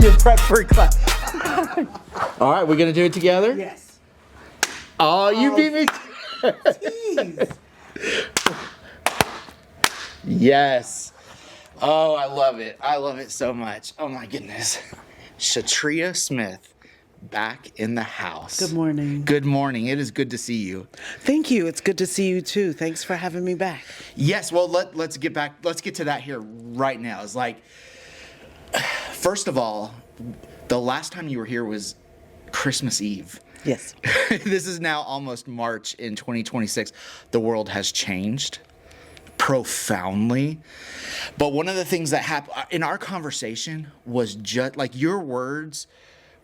You're prep for class. All right, we're gonna do it together. Yes. Oh, you beat me. Jeez. Yes. Oh, I love it. I love it so much. Oh my goodness. Shatriya Smith, back in the house. Good morning. Good morning. It is good to see you. Thank you. It's good to see you too. Thanks for having me back. Yes. Well, let's get back. Let's get to that here right now. It's like, first of all, the last time you were here was Christmas Eve. Yes. This is now almost March in 2026. The world has changed profoundly. But one of the things that happened in our conversation was just like your words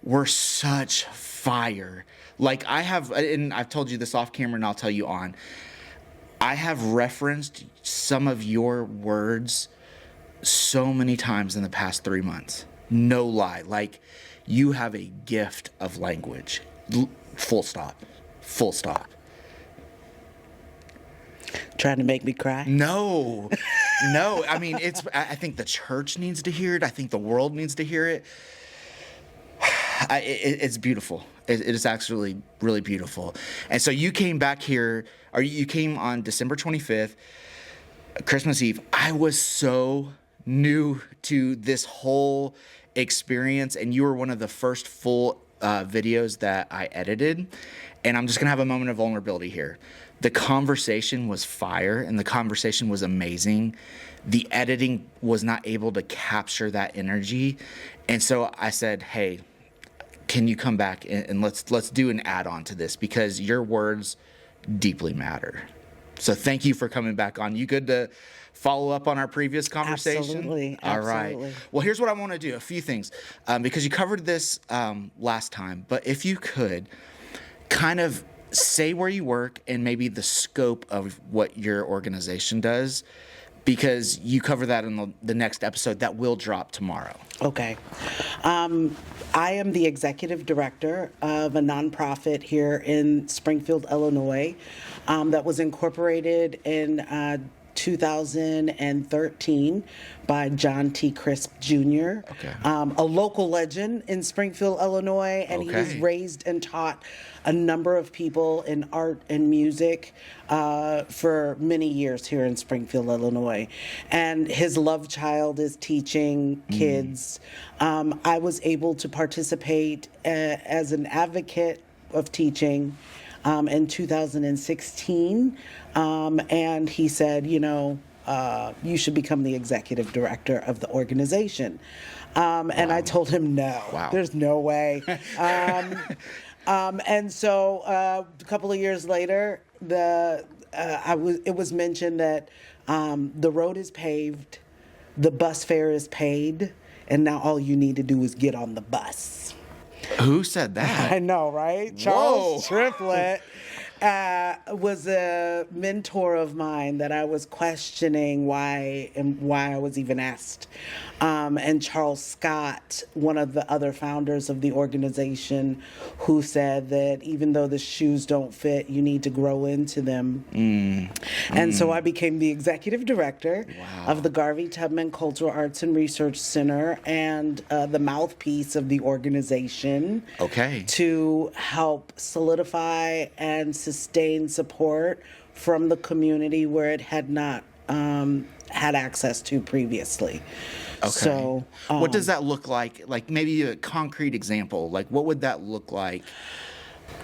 were such fire. Like and I've told you this off camera and I'll tell you on, I have referenced some of your words so many times in the past 3 months. No lie. Like, you have a gift of language. Full stop. Full stop. Trying to make me cry? No. No. I mean, I think the church needs to hear it. I think the world needs to hear it. It's beautiful. It is actually really beautiful. And so you came back here, or you came on December 25th, Christmas Eve. I was so new to this whole experience, and you were one of the first full videos that I edited. And I'm just going to have a moment of vulnerability here. The conversation was fire, and the conversation was amazing. The editing was not able to capture that energy. And so I said, hey, can you come back and let's do an add-on to this, because your words deeply matter. So thank you for coming back on. You good to follow up on our previous conversation? Absolutely. All right. Well, here's what I want to do. A few things, because you covered this last time. But if you could kind of say where you work and maybe the scope of what your organization does, because you cover that in the next episode that will drop tomorrow. Okay. I am the executive director of a nonprofit here in Springfield, Illinois, that was incorporated in 2013 by John T. Crisp Jr., Okay. A local legend in Springfield, Illinois, and he has raised and taught a number of people in art and music for many years here in Springfield, Illinois. And his love child is teaching kids. I was able to participate as an advocate of teaching in 2016, and he said, you should become the executive director of the organization. And I told him, no, there's no way. And so a couple of years later, it was mentioned that the road is paved, the bus fare is paid, and now all you need to do is get on the bus. Who said that? I know, right? Charles Triplett was a mentor of mine that I was questioning why I was even asked. And Charles Scott, one of the other founders of the organization, who said that even though the shoes don't fit, you need to grow into them. And so I became the executive director of the Garvey Tubman Cultural Arts and Research Center and the mouthpiece of the organization. Okay. To help solidify and sustain support from the community where it had not had access to previously. Okay. So, what does that look like? Like maybe a concrete example. Like what would that look like?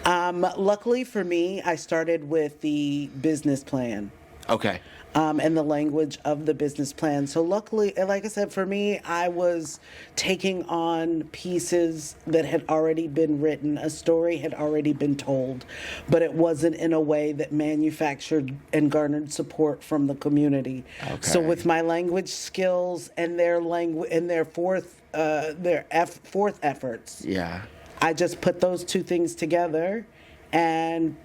Luckily for me, I started with the business plan. Okay. And the language of the business plan. So luckily, like I said, for me, I was taking on pieces that had already been written. A story had already been told, but it wasn't in a way that manufactured and garnered support from the community. Okay. So with my language skills and their language and their fourth efforts, I just put those two things together and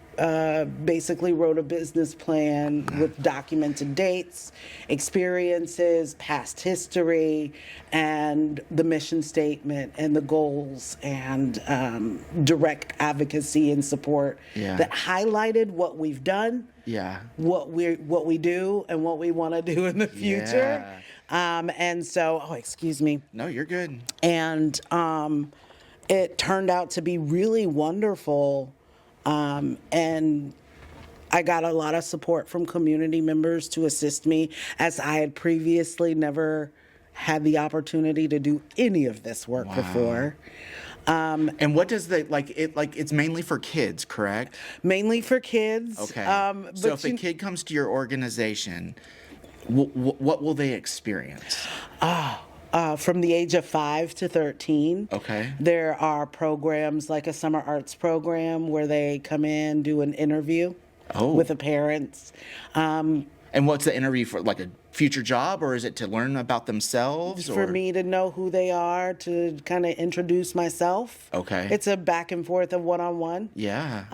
basically wrote a business plan with documented dates, experiences, past history, and the mission statement and the goals and direct advocacy and support that highlighted what we've done, what we do, and what we want to do in the future. And so, oh, excuse me. No, you're good. And it turned out to be really wonderful. And I got a lot of support from community members to assist me, as I had previously never had the opportunity to do any of this work before. And what does it's mainly for kids, correct? Mainly for kids. Okay. But So if a kid comes to your organization, what will they experience? From the age of 5 to 13. Okay. There are programs like a summer arts program where they come in, do an interview with the parents. And what's the interview for, like a future job, or is it to learn about themselves? For me to know who they are, to kind of introduce myself. Okay. It's a back and forth of one-on-one. Yeah.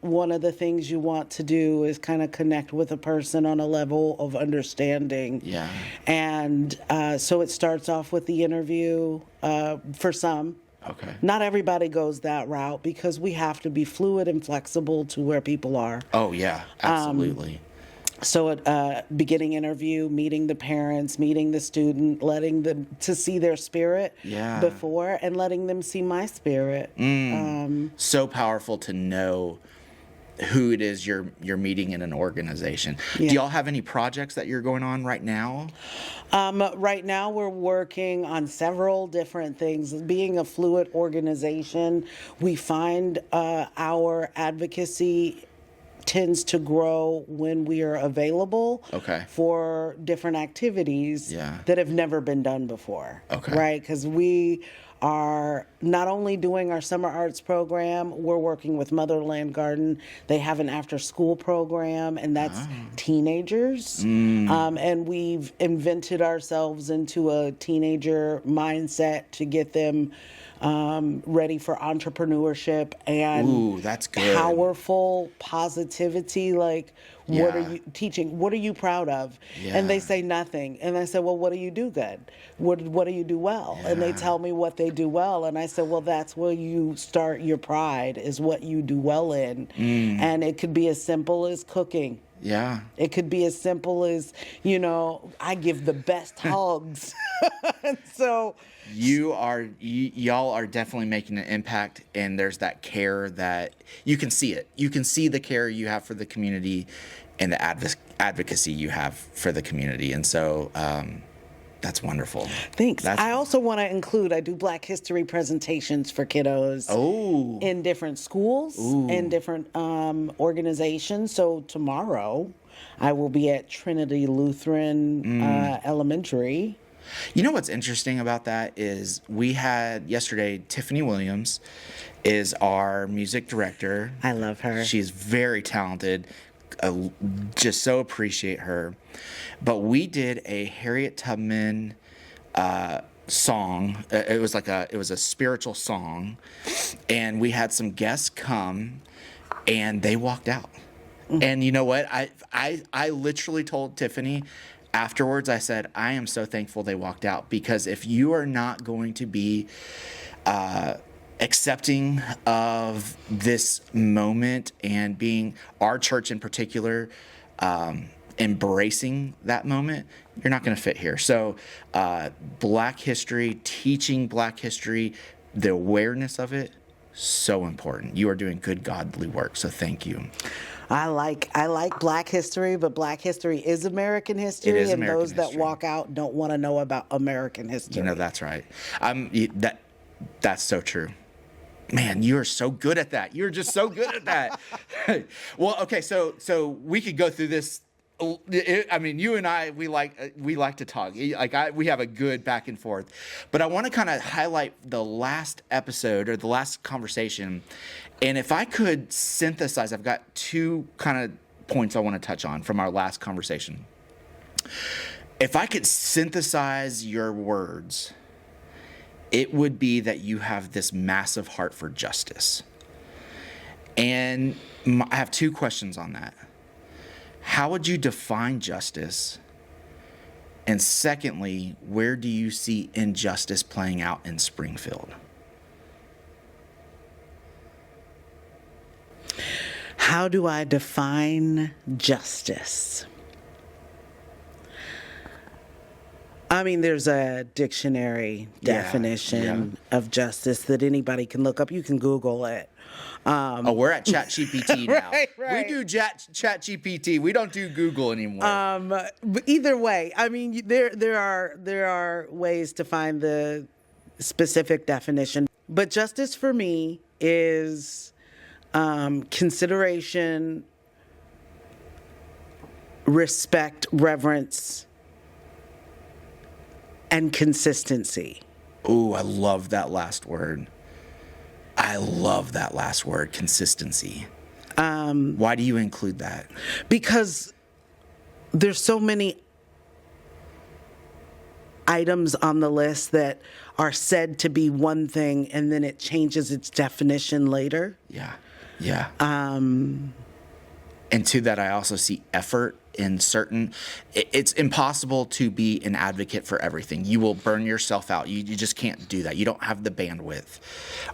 One of the things you want to do is kind of connect with a person on a level of understanding. Yeah. And so it starts off with the interview for some. Okay. Not everybody goes that route because we have to be fluid and flexible to where people are. Oh, yeah, absolutely. So at beginning interview, meeting the parents, meeting the student, letting them to see their spirit before, and letting them see my spirit. So powerful to know who it is you're meeting in an organization. Yeah. Do y'all have any projects that you're going on right now? Right now, we're working on several different things. Being a fluid organization, we find our advocacy tends to grow when we are available for different activities that have never been done before. Right? Because we are not only doing our summer arts program, we're working with Motherland Garden. They have an after-school program, and that's teenagers. And we've invented ourselves into a teenager mindset to get them ready for entrepreneurship and that's good. Powerful positivity. Like, what are you teaching? What are you proud of? And they say nothing. And I said, well, what do you do good? What do you do well? And they tell me what they do well. And I said, well, that's where you start your pride, is what you do well in. And it could be as simple as cooking. Yeah. It could be as simple as, I give the best hugs. And so y'all are definitely making an impact, and there's that care that you can see it. You can see the care you have for the community and the advocacy you have for the community. And so that's wonderful. Thanks. I also want to include, I do Black History presentations for kiddos in different schools and different organizations. So tomorrow I will be at Trinity Lutheran Elementary. You know what's interesting about that is we had yesterday, Tiffany Williams is our music director. I love her. She's very talented. Just so appreciate her. But we did a Harriet Tubman song. It was a spiritual song, and we had some guests come, and they walked out. And you know what? I literally told Tiffany afterwards, I said, I am so thankful they walked out, because if you are not going to be accepting of this moment and being, our church in particular, embracing that moment, you're not going to fit here. So Black history, teaching Black history, the awareness of it, so important. You are doing good godly work, so thank you. I like Black history, but Black history is American history, It is and American those that history. walk out don't want to know about American history. That's right. That's so true. Man, you're so good at that. You're just so good at that. Well, okay, so we could go through this. You and I, we like to talk. We have a good back and forth. But I want to kind of highlight the last episode or the last conversation. And if I could synthesize, I've got two kind of points I want to touch on from our last conversation. If I could synthesize your words, it would be that you have this massive heart for justice. And I have two questions on that. How would you define justice? And secondly, where do you see injustice playing out in Springfield? How do I define justice? I mean, there's a dictionary definition of justice that anybody can look up. You can Google it. We're at ChatGPT now. Right. We do ChatGPT. We don't do Google anymore. But either way, I mean, there are ways to find the specific definition. But justice for me is consideration, respect, reverence, and consistency. Ooh, I love that last word. Consistency. Why do you include that? Because there's so many items on the list that are said to be one thing and then it changes its definition later. Yeah. And to that, I also see effort in certain. It's impossible to be an advocate for everything. You will burn yourself out. You just can't do that. You don't have the bandwidth.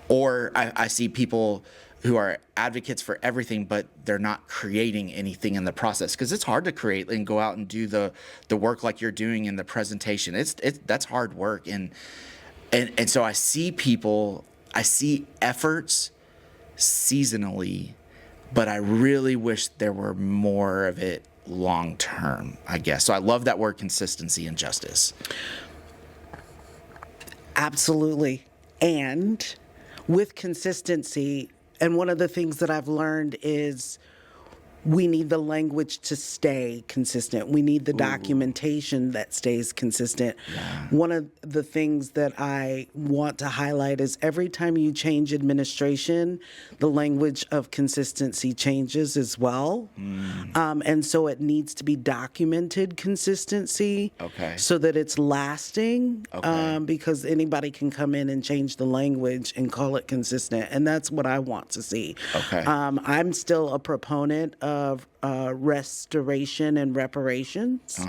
Or I see people who are advocates for everything, but they're not creating anything in the process, because it's hard to create and go out and do the work like you're doing in the presentation. That's hard work, and so I see efforts seasonally, but I really wish there were more of it long term, I guess. So I love that word, consistency and justice. Absolutely. And with consistency, and one of the things that I've learned is we need the language to stay consistent. We need the documentation that stays consistent. Yeah. One of the things that I want to highlight is every time you change administration, the language of consistency changes as well. And so it needs to be documented consistency, so that it's lasting, because anybody can come in and change the language and call it consistent. And that's what I want to see. I'm still a proponent of restoration and reparations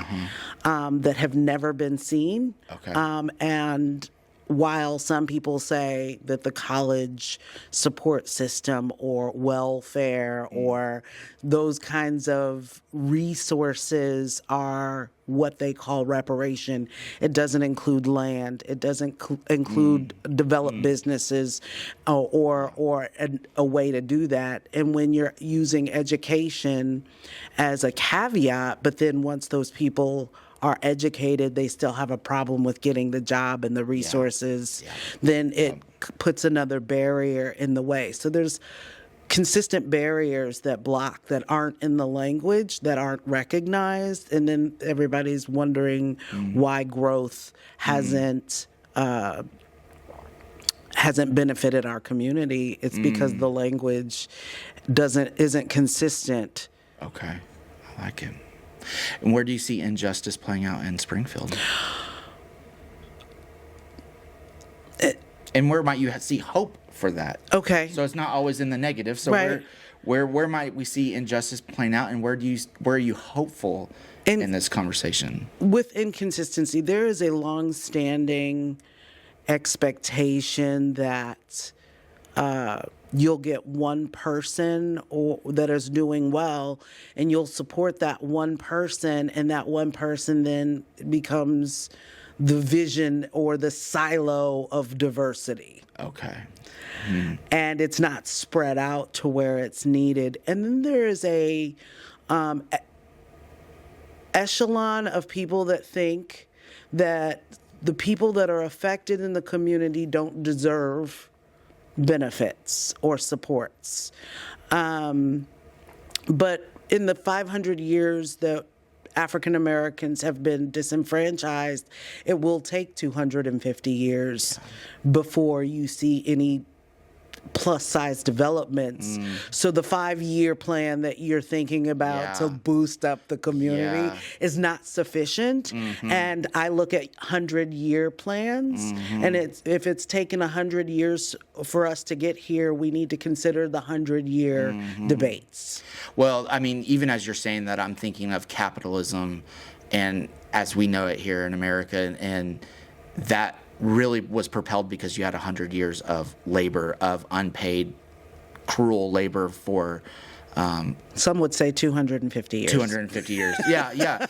that have never been seen. And while some people say that the college support system or welfare or those kinds of resources are what they call reparation, it doesn't include land. It doesn't include developed businesses or a way to do that. And when you're using education as a caveat, but then once those people are educated, they still have a problem with getting the job and the resources, then it puts another barrier in the way. So there's consistent barriers that block, that aren't in the language, that aren't recognized, and then everybody's wondering why growth hasn't benefited our community. It's because the language isn't consistent. Okay, I like it. And where do you see injustice playing out in Springfield? And where might you see hope for that? Okay. So it's not always in the negative. So where might we see injustice playing out, and where are you hopeful in this conversation? With inconsistency, there is a long-standing expectation that you'll get one person that is doing well, and you'll support that one person, and that one person then becomes the vision or the silo of diversity. Okay. And it's not spread out to where it's needed. And then there is a echelon of people that think that the people that are affected in the community don't deserve benefits or supports. But in the 500 years that African Americans have been disenfranchised, it will take 250 years before you see any plus-size developments. So the 5-year plan that you're thinking about to boost up the community is not sufficient. And I look at 100-year plans, and if it's taken 100 years for us to get here, we need to consider the 100-year debates. Well, I mean, even as you're saying that, I'm thinking of capitalism, and as we know it here in America, and that really was propelled because you had 100 years of labor, of unpaid, cruel labor for Some would say 250 years. 250 years. Yeah.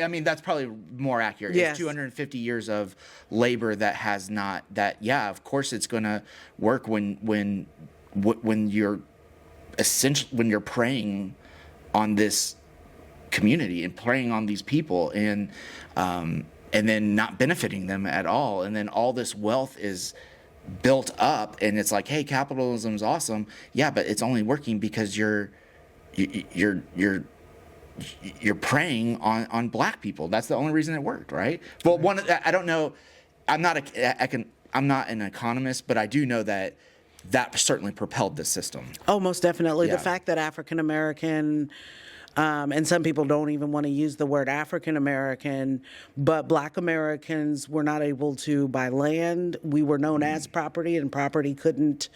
I mean, that's probably more accurate. Yes. It's 250 years of labor that has not, that, yeah, of course it's going to work when you're when you're preying on this community and preying on these people and then not benefiting them at all. And then all this wealth is built up and it's like, hey, capitalism's awesome. Yeah, but it's only working because you're preying on black people. That's the only reason it worked, right? Well, I don't know. I'm not an economist, but I do know that certainly propelled the system. Oh, most definitely. Yeah. The fact that African American, and some people don't even want to use the word African American, but Black Americans were not able to buy land. We were known as property, and property couldn't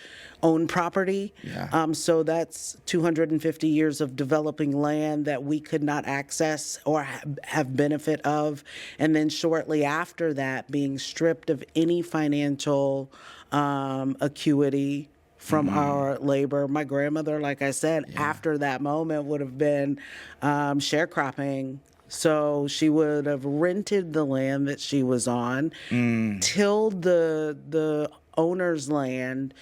own property. Yeah. So that's 250 years of developing land that we could not access or have benefit of. And then shortly after that, being stripped of any financial acuity from our labor. My grandmother, like I said, after that moment would have been sharecropping. So she would have rented the land that she was on, tilled the owner's land.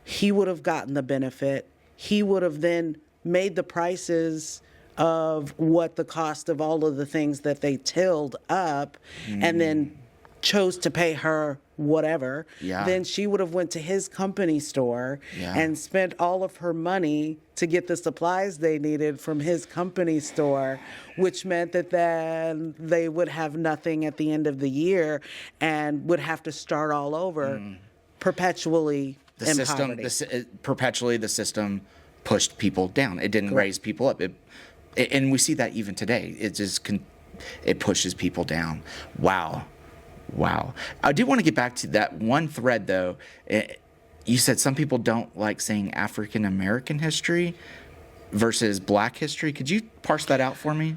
He would have gotten the benefit. He would have then made the prices of what the cost of all of the things that they tilled up, and then chose to pay her whatever. Yeah. Then she would have went to his company store and spent all of her money to get the supplies they needed from his company store, which meant that then they would have nothing at the end of the year and would have to start all over, perpetually in poverty. Perpetually the system pushed people down. It didn't raise people up. And we see that even today. It just it pushes people down. Wow. I do want to get back to that one thread, though. You said some people don't like saying African American history versus Black history. Could you parse that out for me?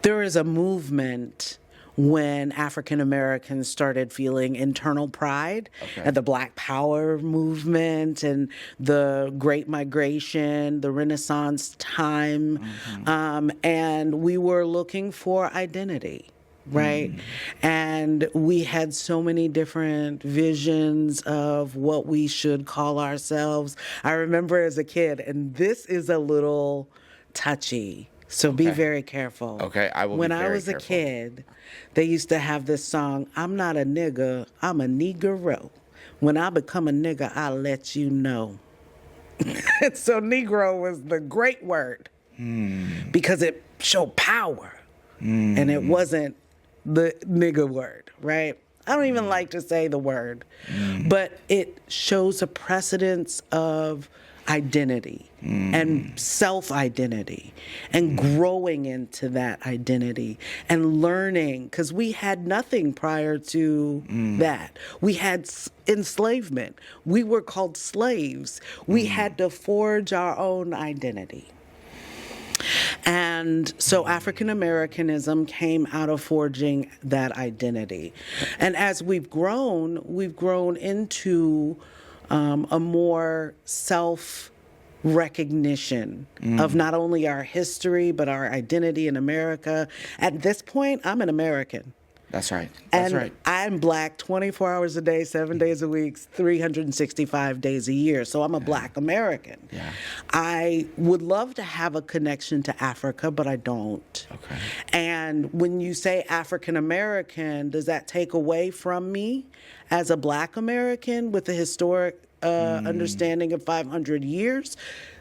There is a movement when African Americans started feeling internal pride, and the Black Power movement and the Great Migration, the Renaissance time, and we were looking for identity. Right. And we had so many different visions of what we should call ourselves. I remember as a kid, and this is a little touchy, so be very careful. Okay, I will When be very I was careful. a kid, they used to have this song, I'm not a nigga, I'm a Negro. When I become a nigga, I'll let you know. So Negro was the great word because it showed power, and it wasn't the nigga word, right? I don't even like to say the word, but it shows a precedence of identity and self-identity and growing into that identity and learning, because we had nothing prior to that. We had enslavement. We were called slaves. We had to forge our own identity. And so African Americanism came out of forging that identity. And as we've grown into a more self-recognition of not only our history, but our identity in America. At this point, I'm an American. That's right. And I'm Black 24 hours a day, 7 days a week, 365 days a year. So I'm a Black American. Yeah. I would love to have a connection to Africa, but I don't. Okay. And when you say African American, does that take away from me as a Black American with the historic understanding of 500 years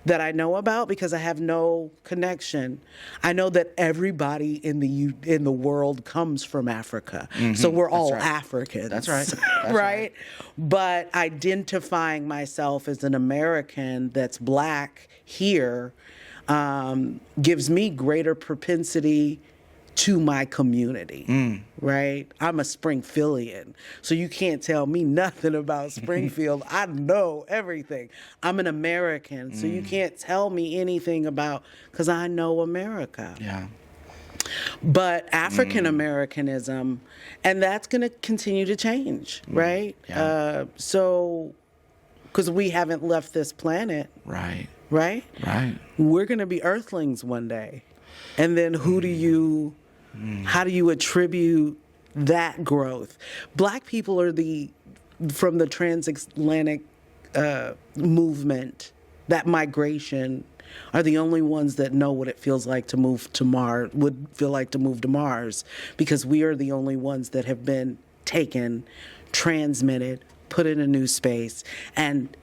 that I know about? Because I have no connection. I know that everybody in the world comes from Africa, so we're all Africans. That's right. That's right? But identifying myself as an American that's Black here gives me greater propensity to my community, right? I'm a Springfieldian, so you can't tell me nothing about Springfield. I know everything. I'm an American, so you can't tell me anything about, because I know America. Yeah. But African Americanism, and that's going to continue to change, right? Yeah. So, because we haven't left this planet. Right. right? Right. We're going to be earthlings one day. And then how do you attribute that growth? Black people are from the transatlantic movement, that migration, are the only ones that know what it feels like to move to Mars, would feel like to move to Mars, because we are the only ones that have been taken, transmitted, put in a new space. And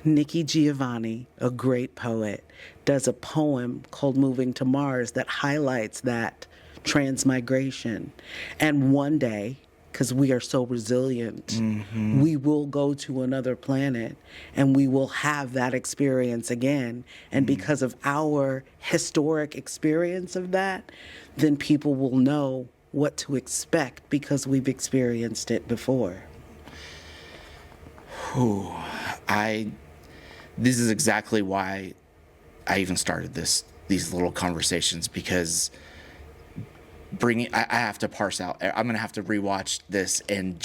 Nikki Giovanni, a great poet, does a poem called Moving to Mars that highlights that transmigration. And one day, because we are so resilient, we will go to another planet and we will have that experience again. And because of our historic experience of that, then people will know what to expect because we've experienced it before. This is exactly why I even started these little conversations, because I have to parse out. I'm gonna have to rewatch this and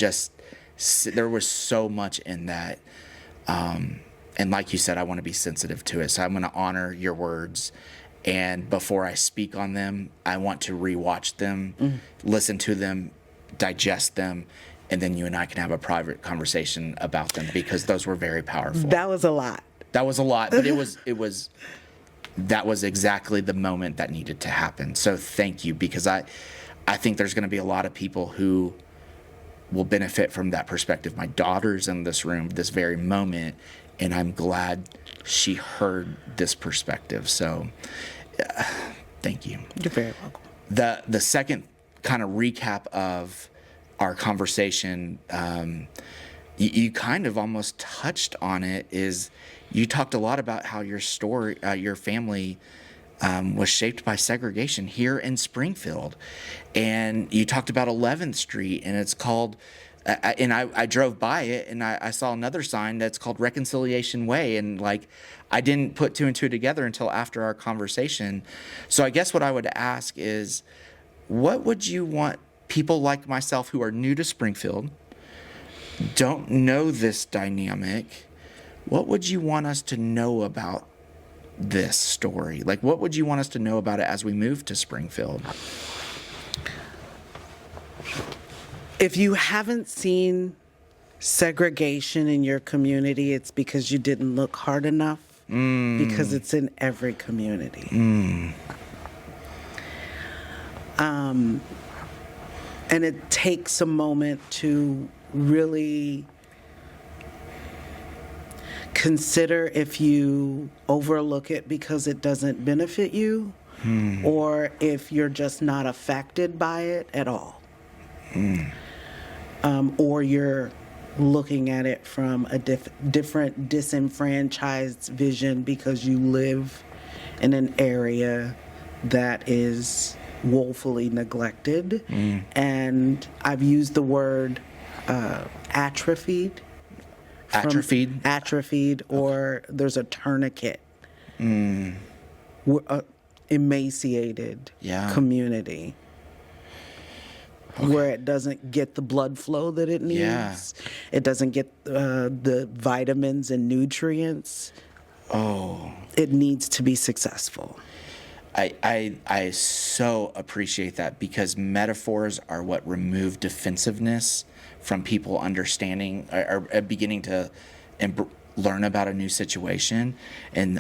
there was so much in that, and like you said, I want to be sensitive to it. So I'm gonna honor your words, and before I speak on them, I want to rewatch them, listen to them, digest them, and then you and I can have a private conversation about them, because those were very powerful. That was a lot. That was a lot, but that was exactly the moment that needed to happen. So thank you, because I think there's going to be a lot of people who will benefit from that perspective. My daughter's in this room this very moment, and I'm glad she heard this perspective. So thank you. You're very welcome. The second kind of recap of our conversation, you kind of almost touched on it, is you talked a lot about how your story, your family was shaped by segregation here in Springfield. And you talked about 11th Street, and it's called, and I drove by it, and I saw another sign that's called Reconciliation Way. And like, I didn't put two and two together until after our conversation. So I guess what I would ask is, what would you want people like myself who are new to Springfield, don't know this dynamic, what would you want us to know about this story? Like, what would you want us to know about it as we move to Springfield? If you haven't seen segregation in your community, it's because you didn't look hard enough, because it's in every community. And it takes a moment to really consider if you overlook it because it doesn't benefit you, or if you're just not affected by it at all. Or you're looking at it from a different disenfranchised vision because you live in an area that is woefully neglected. And I've used the word atrophied. Atrophied, or there's a tourniquet. Emaciated community. Where it doesn't get the blood flow that it needs. It doesn't get the vitamins and nutrients. It needs to be successful. I so appreciate that, because metaphors are what remove defensiveness from people understanding or beginning to learn about a new situation, and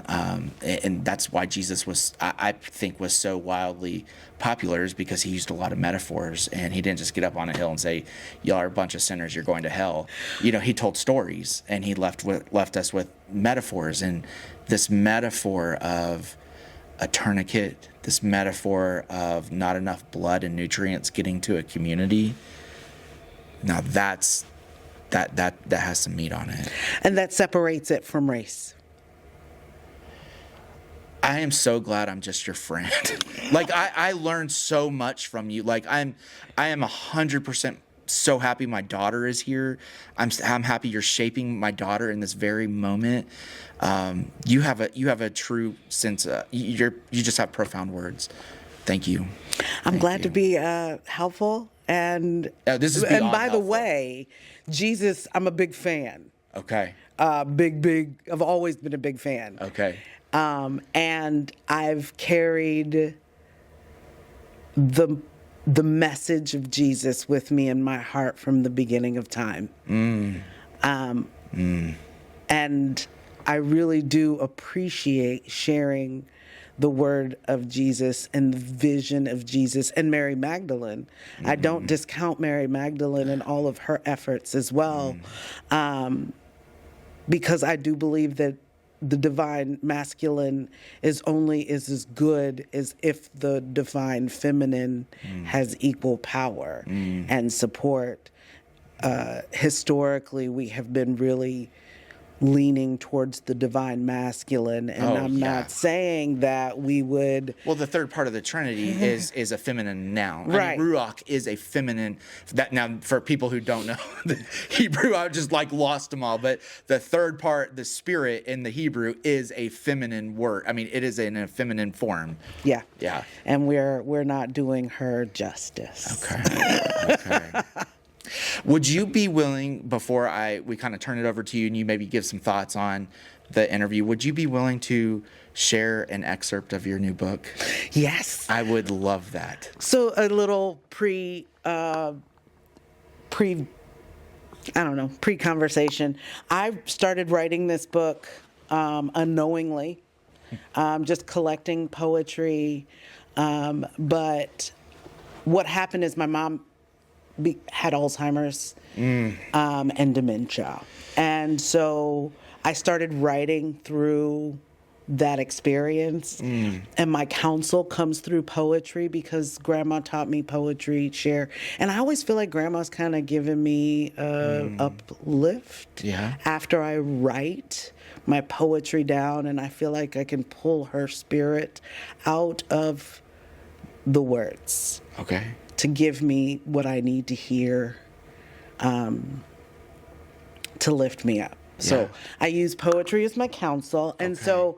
that's why Jesus was, I think, was so wildly popular, is because he used a lot of metaphors, and he didn't just get up on a hill and say, "Y'all are a bunch of sinners, you're going to hell." He told stories, and he left us with metaphors, and this metaphor of a tourniquet, this metaphor of not enough blood and nutrients getting to a community. Now that has some meat on it. And that separates it from race. I am so glad I'm just your friend. Like, I learned so much from you. Like, I am 100% so happy my daughter is here. I'm happy you're shaping my daughter in this very moment. You have a true sense. You just have profound words. Thank you. I'm glad to be helpful. And this is and by helpful. the way, Jesus, I'm a big fan. Okay. Big. I've always been a big fan. Okay. And I've carried the message of Jesus with me in my heart from the beginning of time. And I really do appreciate sharing the word of Jesus and the vision of Jesus and Mary Magdalene. I don't discount Mary Magdalene and all of her efforts as well, because I do believe that the divine masculine is as good as if the divine feminine has equal power and support. Historically, we have been really leaning towards the divine masculine, and I'm not saying that we would. Well, the third part of the Trinity is a feminine noun. Right. I mean, ruach is a feminine. That now, for people who don't know the Hebrew, I just lost them all. But the third part, the spirit in the Hebrew, is a feminine word. I mean, it is in a feminine form. Yeah. Yeah. And we're not doing her justice. Okay. Would you be willing, before we kind of turn it over to you and you maybe give some thoughts on the interview, would you be willing to share an excerpt of your new book? Yes. I would love that. So a little pre-conversation. I started writing this book unknowingly, just collecting poetry. But what happened is my mom had Alzheimer's and dementia. And so I started writing through that experience. And my counsel comes through poetry because Grandma taught me poetry, share. And I always feel like Grandma's kind of giving me uplift after I write my poetry down, and I feel like I can pull her spirit out of the words. Okay. To give me what I need to hear to lift me up. So I use poetry as my counsel. And so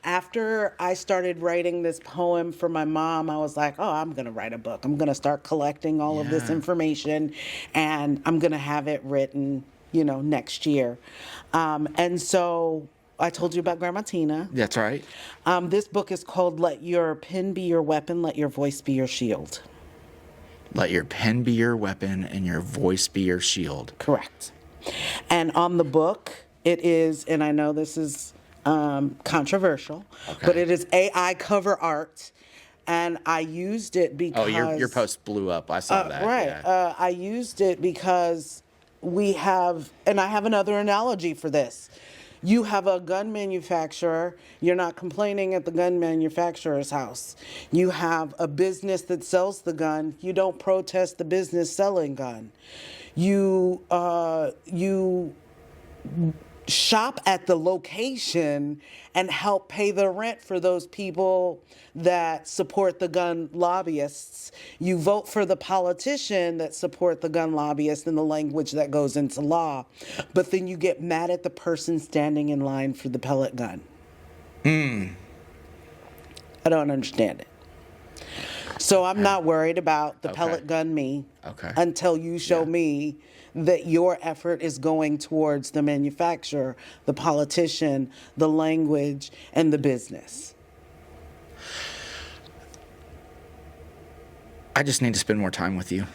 after I started writing this poem for my mom, I was like, oh, I'm going to write a book. I'm going to start collecting all of this information, and I'm going to have it written, next year. And so I told you about Grandma Tina. That's right. This book is called Let Your Pen Be Your Weapon, Let Your Voice Be Your Shield. Let your pen be your weapon and your voice be your shield. Correct. And on the book, it is, and I know this is controversial, but it is AI cover art. And I used it because... Oh, your post blew up. I saw that. Right. Yeah. I used it because we have, and I have another analogy for this. You have a gun manufacturer, you're not complaining at the gun manufacturer's house. You have a business that sells the gun, you don't protest the business selling gun. You shop at the location and help pay the rent for those people that support the gun lobbyists. You vote for the politician that support the gun lobbyists and the language that goes into law. But then you get mad at the person standing in line for the pellet gun. I don't understand it. So I'm not worried about the pellet gun me until you show me that your effort is going towards the manufacturer, the politician, the language, and the business. I just need to spend more time with you.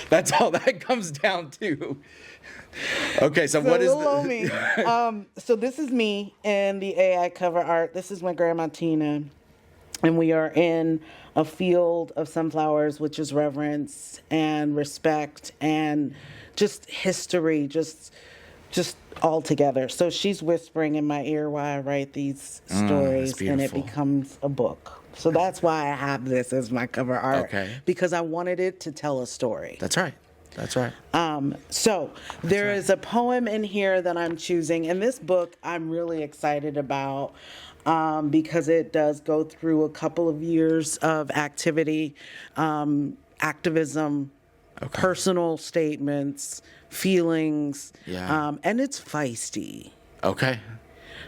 That's all that comes down to. Okay, so what is me. So this is me in the AI cover art. This is my Grandma Tina. And we are in a field of sunflowers, which is reverence and respect and just history, just all together. So she's whispering in my ear while I write these stories, and it becomes a book. So that's why I have this as my cover art, because I wanted it to tell a story. That's right. That's right. So there is a poem in here that I'm choosing, and this book I'm really excited about. Because it does go through a couple of years of activity, activism, personal statements, feelings, and it's feisty. Okay.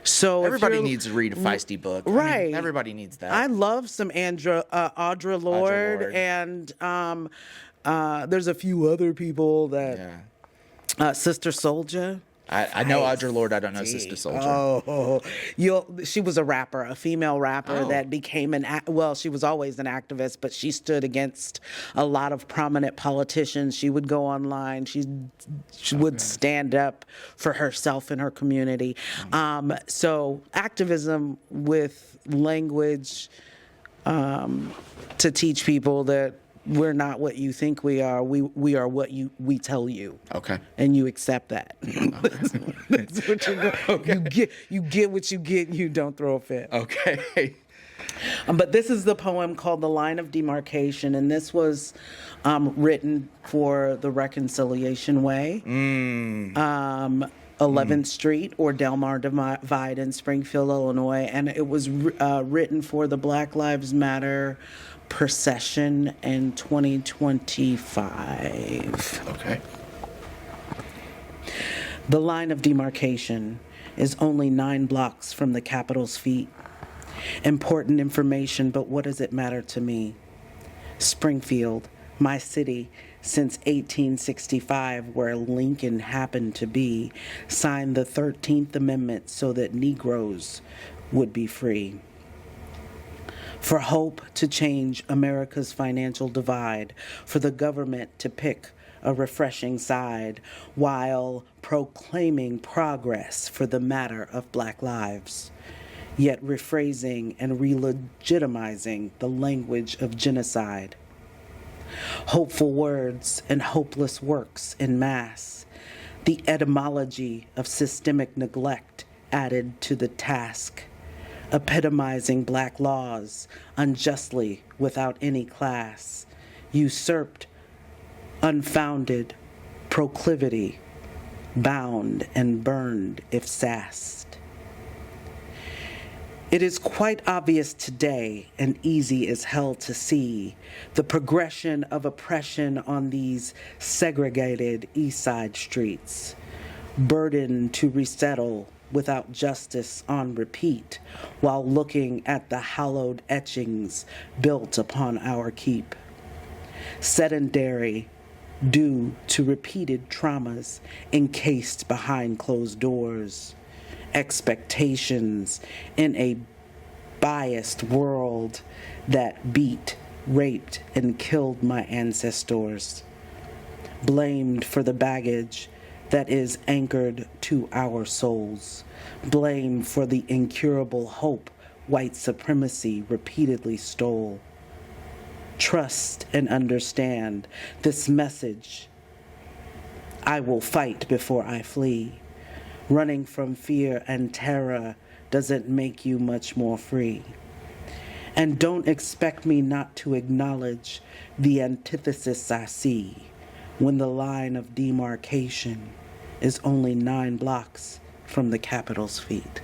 So everybody needs to read a feisty book. Right. I mean, everybody needs that. I love some Audre Lorde, and there's a few other people that... Sister Souljah. I know Audre Lorde. I don't know Sister Soldier. Oh, she was a rapper, a female rapper that became she was always an activist, but she stood against a lot of prominent politicians. She would go online. She would stand up for herself and her community. So activism with language to teach people that we're not what you think we are. We are what we tell you. Okay. And you accept that. That's what you get what you get. You don't throw a fit. Okay. But this is the poem called "The Line of Demarcation," and this was written for the Reconciliation Way. 11th Street or Delmar Divide in Springfield, Illinois, and it was written for the Black Lives Matter procession in 2025. Okay. The line of demarcation is only 9 blocks from the Capitol's feet. Important information, but what does it matter to me? Springfield, my city since 1865, where Lincoln happened to be, signed the 13th Amendment so that Negroes would be free. For hope to change America's financial divide, for the government to pick a refreshing side while proclaiming progress for the matter of Black lives, yet rephrasing and re-legitimizing the language of genocide. Hopeful words and hopeless works in mass, the etymology of systemic neglect added to the task, epitomizing Black laws unjustly without any class, usurped, unfounded proclivity, bound and burned if sassed. It is quite obvious today and easy as hell to see the progression of oppression on these segregated East Side streets, burdened to resettle without justice on repeat, while looking at the hallowed etchings built upon our keep. Sedentary due to repeated traumas encased behind closed doors. Expectations in a biased world that beat, raped, and killed my ancestors. Blamed for the baggage that is anchored to our souls. Blame for the incurable hope white supremacy repeatedly stole. Trust and understand this message. I will fight before I flee. Running from fear and terror doesn't make you much more free. And don't expect me not to acknowledge the antithesis I see when the line of demarcation is only 9 blocks from the Capitol's feet.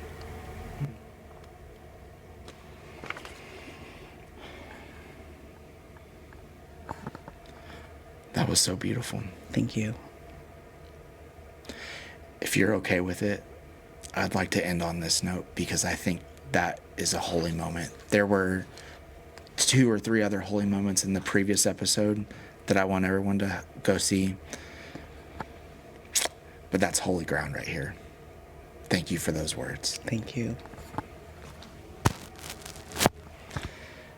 That was so beautiful. Thank you. If you're okay with it, I'd like to end on this note because I think that is a holy moment. There were 2 or 3 other holy moments in the previous episode that I want everyone to go see. But that's holy ground right here. Thank you for those words. Thank you.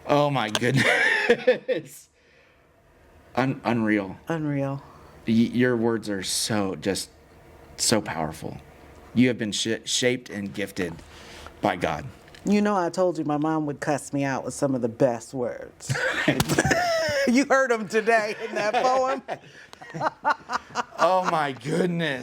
Oh my goodness. Unreal. Unreal. Your words are so powerful. You have been shaped and gifted by God. You know, I told you my mom would cuss me out with some of the best words. You heard them today in that poem. Oh my goodness.